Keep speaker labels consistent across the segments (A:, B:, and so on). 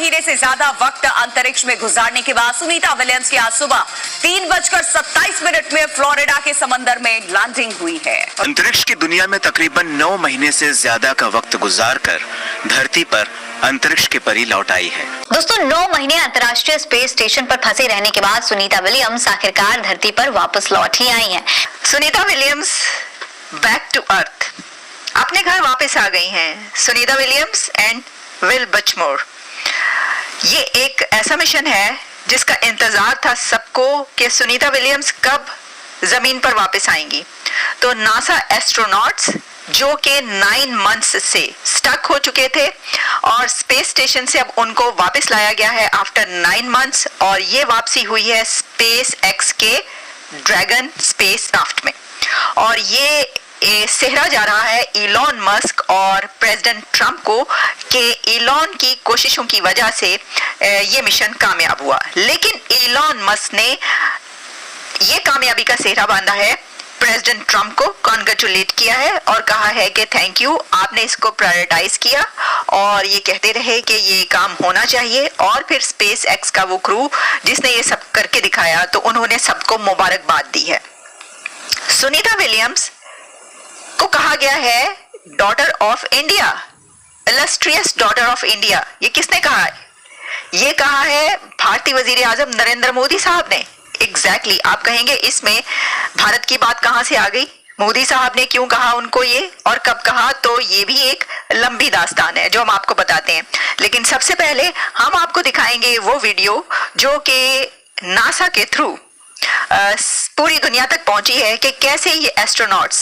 A: महीने से ज्यादा वक्त अंतरिक्ष में गुजारने के बाद सुनीता विलियम्स की आज सुबह 3:27 में फ्लोरिडा के समंदर में लैंडिंग हुई है।
B: अंतरिक्ष की दुनिया में तकरीबन 9 महीने से ज्यादा का वक्त गुजारकर धरती पर अंतरिक्ष के परी लौट आई है।
C: दोस्तों 9 महीने अंतर्राष्ट्रीय स्पेस स्टेशन पर फंसे रहने के बाद सुनीता विलियम्स आखिरकार धरती पर वापस लौट ही आई हैं।
D: Sunita Williams back to earth अपने घर वापस आ गई हैं। सुनीता विलियम्स एंड विल बचमोर। ये एक ऐसा मिशन है जिसका इंतजार था सबको कि सुनीता विलियम्स कब जमीन पर वापस आएंगी। तो नासा एस्ट्रोनॉट्स जो कि 9 मंथ्स से स्टक हो चुके थे और स्पेस स्टेशन से अब उनको वापस लाया गया है आफ्टर 9 मंथ्स, और ये वापसी हुई है स्पेस एक्स के ड्रैगन स्पेस क्राफ्ट में। और ये सेहरा जा रहा है इलॉन मस्क और प्रेसिडेंट ट्रंप को कि इलॉन की कोशिशों की वजह से ये मिशन कामयाब हुआ। लेकिन इलॉन मस्क ने ये कामयाबी का सेहरा बांधा है, प्रेसिडेंट ट्रंप को कॉन्ग्रेचुलेट किया है और कहा है कि थैंक यू, आपने इसको प्रायोरिटाइज किया और ये कहते रहे कि ये काम होना चाहिए। और फिर स्पेस एक्स का वो क्रू जिसने ये सब करके दिखाया तो उन्होंने सबको मुबारकबाद दी है। सुनीता विलियम्स को कहा गया है daughter of India, illustrious daughter of India. ये किसने कहा है? ये कहा है भारतीय वजीर आजम नरेंद्र मोदी साहब ने। एग्जैक्टली आप कहेंगे इसमें भारत की बात कहां से आ गई? मोदी साहब ने क्यों कहा उनको ये और कब कहा? तो ये भी एक लंबी दास्तान है जो हम आपको बताते हैं। लेकिन सबसे पहले हम आपको दिखाएंगे वो वीडियो जो कि नासा के थ्रू पूरी दुनिया तक पहुंची है कि कैसे ये एस्ट्रोनॉट्स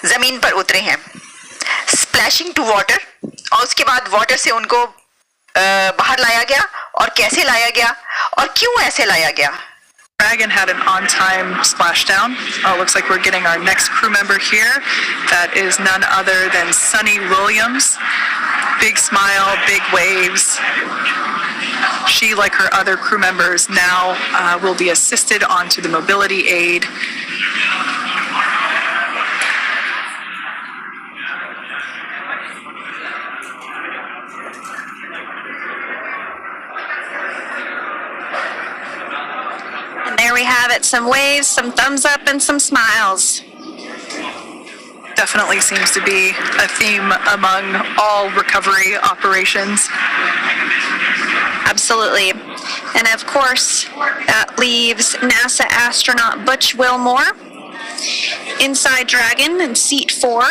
D: जमीन पर उतरे हैं। स्प्लैशिंग टू वाटर, और उसके बाद वाटर से उनको बाहर लाया गया और कैसे लाया गया और क्यों ऐसे लाया गया।
E: Dragon had an on-time splashdown. Looks like we're getting our next crew member here. That is none other than Sunny Williams. Big smile, big waves. She, like her other crew members, now will be assisted onto the mobility aid.
F: There we have it, some waves, some thumbs up, and some smiles.
E: Definitely seems to be a theme among all recovery operations.
F: Absolutely. And of course, that leaves NASA astronaut Butch Wilmore inside Dragon in seat 4.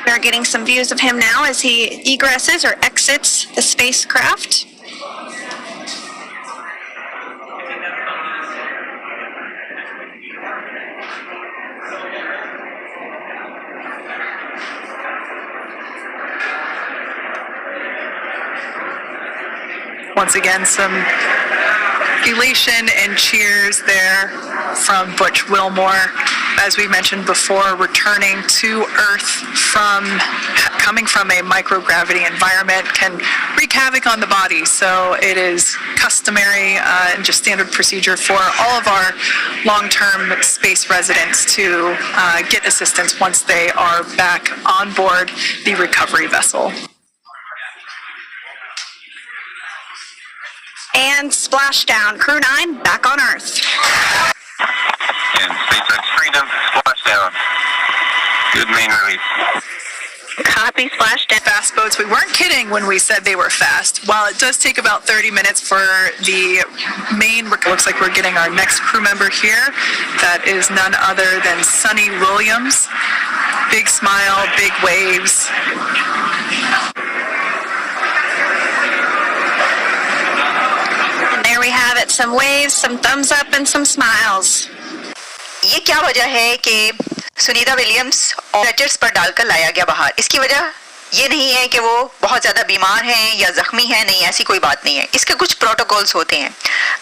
F: We're getting some views of him now as he egresses or exits the spacecraft.
E: Once again, some elation and cheers there from Butch Wilmore. As we mentioned before, returning to Earth coming from a microgravity environment can wreak havoc on the body. So it is customary and just standard procedure for all of our long-term space residents to get assistance once they are back on board the recovery vessel.
F: And splashdown. Crew 9 back on Earth.
G: And SpaceX Freedom, splashdown. Good main release.
F: Copy, splashdown.
E: Fast boats, we weren't kidding when we said they were fast. While it does take about 30 minutes for the main, looks like we're getting our next crew member here. That is none other than Sunny Williams. Big smile, big waves.
F: There we have it, some waves, some thumbs up, and some smiles.
D: ये क्या वजह है कि Sunita Williams stretchers पर डालकर लाया गया बाहर? इसकी वजह ये नहीं है कि वो बहुत ज्यादा बीमार हैं या जख्मी हैं, नहीं, ऐसी कोई बात नहीं है। इसके कुछ प्रोटोकॉल्स होते हैं।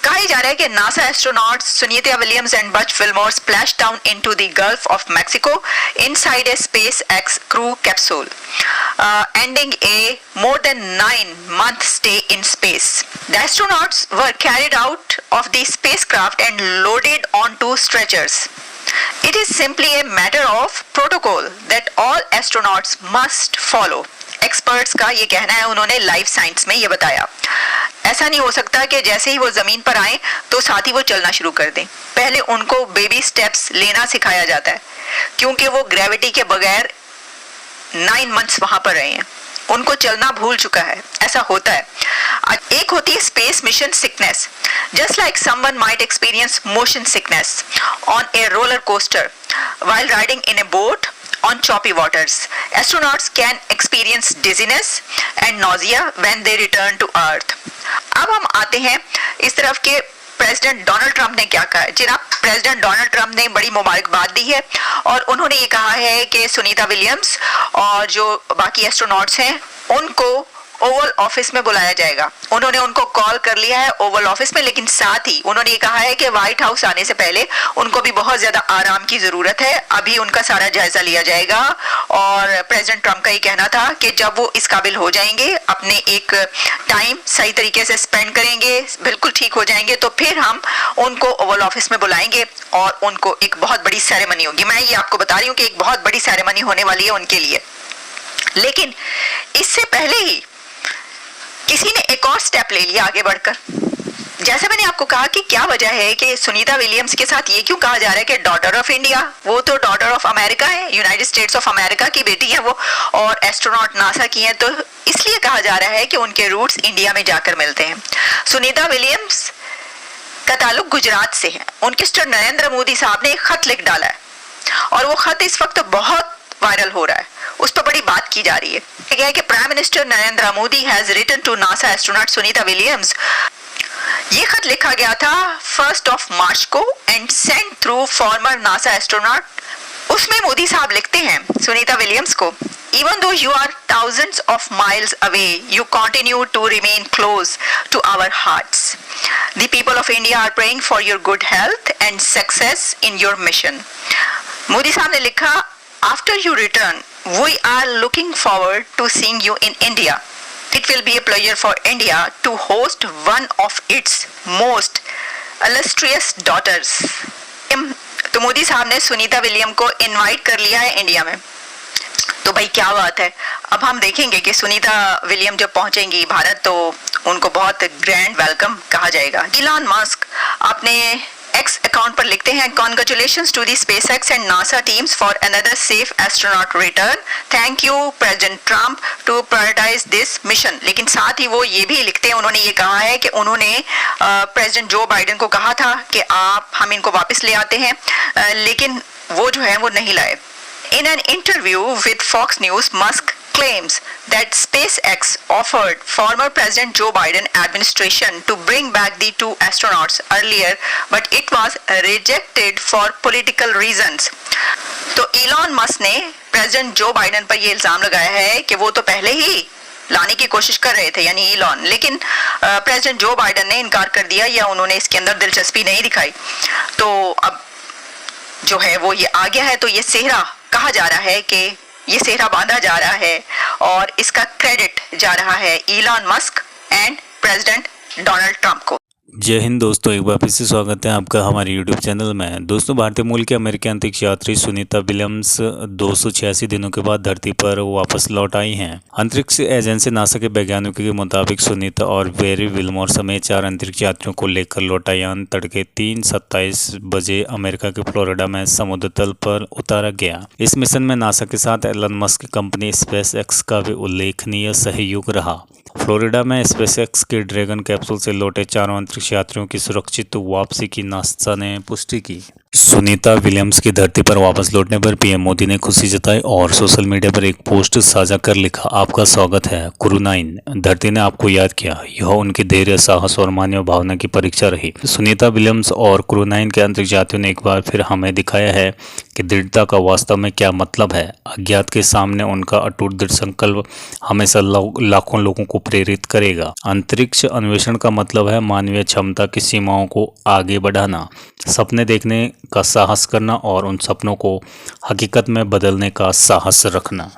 D: कहा जा रहा है कि NASA astronauts Sunita Williams and Butch Wilmore splash down into the Gulf of Mexico inside a SpaceX crew capsule ending a more than 9-month stay in space. The astronauts were carried out of the spacecraft and loaded onto stretchers. It is simply a matter of protocol that all astronauts must follow. Experts का ये कहना है, उन्होंने life science में ये बताया। ऐसा नहीं हो सकता कि जैसे ही वो जमीन पर आए तो साथ ही वो चलना शुरू कर दें। पहले उनको बेबी स्टेप्स लेना सिखाया जाता है, क्योंकि वो ग्रेविटी के बगैर 9 months वहां पर रहे हैं, उनको चलना भूल चुका है। ऐसा होता है। एक होती है space mission sickness, just like someone might experience motion sickness on a roller coaster while riding in a boat on choppy waters. Astronauts can experience dizziness and nausea when they return to Earth. अब हम आते हैं इस तरफ के president Donald Trump ने क्या कहा है। जनाब प्रेसिडेंट डोनाल्ड ट्रंप ने बड़ी मुबारकबाद दी है और उन्होंने ये कहा है कि सुनीता विलियम्स और जो बाकी एस्ट्रोनॉट्स हैं उनको ओवल ऑफिस में बुलाया जाएगा। उन्होंने उनको कॉल कर लिया है ओवल ऑफिस में, लेकिन साथ ही उन्होंने ये कहा है कि व्हाइट हाउस आने से पहले उनको भी बहुत ज्यादा आराम की जरूरत है। अभी उनका सारा जायजा लिया जाएगा और प्रेसिडेंट ट्रंप का ये कहना था कि जब वो इस काबिल हो जाएंगे, अपने एक टाइम सही तरीके से स्पेंड करेंगे, बिल्कुल ठीक हो जाएंगे, तो फिर हम उनको ओवल ऑफिस में बुलाएंगे और उनको एक बहुत बड़ी सेरेमनी होगी। मैं ये आपको बता रही हूँ कि एक बहुत बड़ी सेरेमनी होने वाली है उनके लिए। लेकिन इससे पहले ही किसी ने एक और स्टेप ले लिया आगे बढ़कर। जैसे मैंने आपको कहा कि क्या वजह है कि सुनीता विलियम्स के साथ ये क्यों कहा जा रहा है कि डॉटर ऑफ इंडिया, वो तो डॉटर ऑफ अमेरिका है, यूनाइटेड स्टेट्स ऑफ अमेरिका की बेटी है वो, और एस्ट्रोनॉट नासा की है, तो इसलिए कहा जा रहा है कि उनके रूट्स इंडिया में जाकर मिलते हैं। सुनीता विलियम्स का ताल्लुक गुजरात से है। उनके मिस्टर नरेंद्र मोदी साहब ने एक खत लिख डाला है और वो खत इस वक्त बहुत वायरल हो रहा है, उस पर बड़ी बात की जा रही है। क्या है कि prime minister Narendra Modi has written to NASA astronaut Sunita Williams. ये खत लिखा गया था 1 मार्च को and sent through former NASA astronaut. उसमें मोदी साहब लिखते हैं सुनीता विलियम्स को, Even though you are thousands of miles away, you continue to remain close to our hearts. The people of India are praying for your good health and success in your mission. Modi साहब ने लिखा, After you return, we are looking forward to seeing you in India. It will be a pleasure for India to host one of its most illustrious daughters. तो मोदी साहब ने Sunita William को invite कर लिया है इंडिया में। तो भाई क्या बात है। अब हम देखेंगे कि सुनीता विलियम जब पहुंचेंगी भारत तो उनको बहुत ग्रैंड वेलकम कहा जाएगा। इलॉन मस्क अपने एक्स अकाउंट पर लिखते हैं, congratulations to the SpaceX and NASA teams for another safe astronaut return. Thank you President Trump to prioritise this mission. लेकिन साथ ही वो ये भी लिखते हैं, उन्होंने ये कहा है कि उन्होंने प्रेसिडेंट जो बाइडेन को कहा था कि हम इनको वापस ले आते हैं, लेकिन वो जो है वो नहीं लाए। In an interview with Fox News, Musk claims that SpaceX offered former President Joe Biden administration to bring back the 2 astronauts earlier, but it was rejected for political reasons. तो इलॉन मस्क ने president Joe Biden पर ये इल्जाम लगाया है कि वो तो पहले ही लाने की कोशिश कर रहे थे, यानी इलॉन, लेकिन प्रेसिडेंट जो बाइडेन ने इनकार कर दिया या उन्होंने इसके अंदर दिलचस्पी नहीं दिखाई। तो अब जो है वो ये आ गया है। तो ये सेहरा कहा जा रहा है कि ये सेहरा बांधा जा रहा है और इसका क्रेडिट जा रहा है Elon Musk and president Donald Trump को।
H: जय हिंद दोस्तों, एक बार फिर से स्वागत है आपका हमारे यूट्यूब चैनल में। दोस्तों, भारतीय मूल के अमेरिकी अंतरिक्ष यात्री सुनीता विलियम्स 286 दिनों के बाद धरती पर वापस लौट आई हैं। अंतरिक्ष एजेंसी नासा के वैज्ञानिकों के मुताबिक सुनीता और बेरी विल्मोर समेत 4 अंतरिक्ष यात्रियों को लेकर लौटा यान तड़के 3:27 बजे अमेरिका के फ्लोरिडा में समुद्र तल पर उतारा गया। इस मिशन में नासा के साथ एलन मस्क की कंपनी स्पेसएक्स का भी उल्लेखनीय सहयोग रहा। फ्लोरिडा में स्पेसएक्स के ड्रैगन कैप्सूल से लौटे 4 अंतरिक्ष यात्रियों की सुरक्षित वापसी की नासा ने पुष्टि की। सुनीता विलियम्स की धरती पर वापस लौटने पर पीएम मोदी ने खुशी जताई और सोशल मीडिया पर एक पोस्ट साझा कर लिखा, आपका स्वागत है क्रू 9। धरती ने आपको याद किया। यह उनके धैर्य, साहस और मानवीय भावना की परीक्षा रही। सुनीता विलियम्स और क्रू 9 के अंतरिक्ष यात्रियों ने एक बार फिर हमें दिखाया है कि दृढ़ता का वास्तव में क्या मतलब है। अज्ञात के सामने उनका अटूट दृढ़ संकल्प हमेशा लाखों लोगों को प्रेरित करेगा। अंतरिक्ष अन्वेषण का मतलब है मानवीय क्षमता की सीमाओं को आगे बढ़ाना, सपने देखने का साहस करना और उन सपनों को हकीकत में बदलने का साहस रखना।